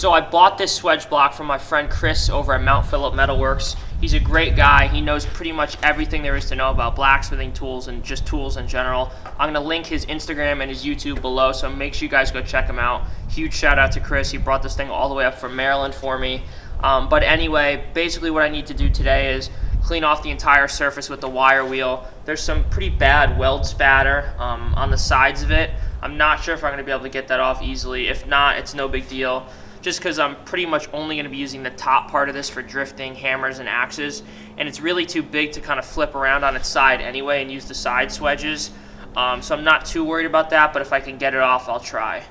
So I bought this Swage block from my friend Chris over at Mount Phillip Metalworks. He's a great guy. He knows pretty much everything there is to know about blacksmithing tools and just tools in general. I'm going to link his Instagram and his YouTube below, so make sure you guys go check him out. Huge shout out to Chris. He brought this thing all the way up from Maryland for me. But anyway, basically what I need to do today is clean off the entire surface with the wire wheel. There's some pretty bad weld spatter on the sides of it. I'm not sure if I'm going to be able to get that off easily. If not, it's no big deal, just because I'm pretty much only going to be using the top part of this for drifting, hammers, and axes, and it's really too big to kind of flip around on its side anyway and use the side swedges. So I'm not too worried about that, but if I can get it off, I'll try.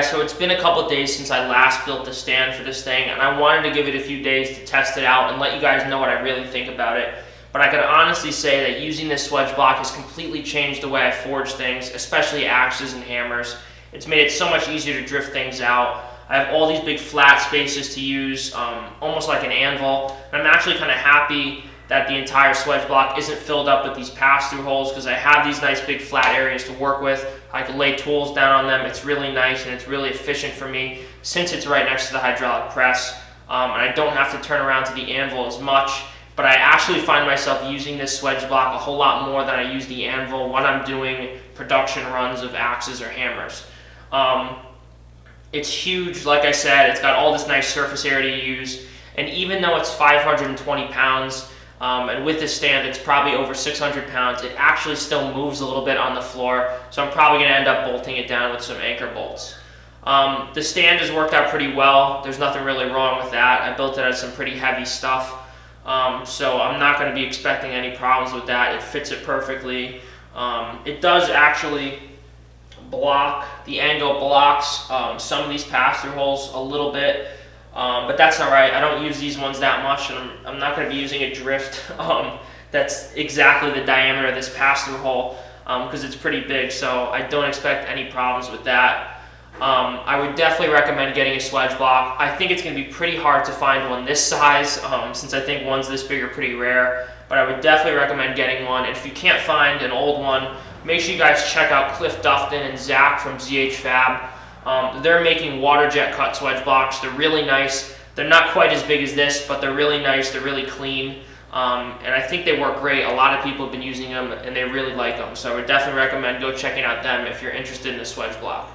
guys, so it's been a couple days since I last built the stand for this thing, and I wanted to give it a few days to test it out and let you guys know what I really think about it. But I can honestly say that using this Swage block has completely changed the way I forge things, especially axes and hammers. It's made it so much easier to drift things out. I have all these big flat spaces to use, almost like an anvil. And I'm actually kind of happy that the entire Swage block isn't filled up with these pass-through holes, because I have these nice big flat areas to work with. I can lay tools down on them. It's really nice and it's really efficient for me since it's right next to the hydraulic press. And I don't have to turn around to the anvil as much. But I actually find myself using this Swage block a whole lot more than I use the anvil when I'm doing production runs of axes or hammers. It's huge, like I said. It's got all this nice surface area to use. And even though it's 520 pounds, and with this stand it's probably over 600 pounds, it actually still moves a little bit on the floor. So I'm probably going to end up bolting it down with some anchor bolts. The stand has worked out pretty well. There's nothing really wrong with that. I built it out of some pretty heavy stuff. So I'm not going to be expecting any problems with that. It fits it perfectly. It does actually block, the angle blocks some of these pass-through holes a little bit, but that's alright. I don't use these ones that much, and I'm not going to be using a drift that's exactly the diameter of this pass-through hole, because it's pretty big, so I don't expect any problems with that. I would definitely recommend getting a Swage block. I think it's going to be pretty hard to find one this size, since I think ones this big are pretty rare, but I would definitely recommend getting one. And if you can't find an old one, make sure you guys check out Cliff Dufton and Zach from ZH Fab. They're making water jet cut Swage blocks. They're really nice. They're not quite as big as this, but they're really nice. They're really clean, and I think they work great. A lot of people have been using them and they really like them, so I would definitely recommend go checking out them if you're interested in the Swage block.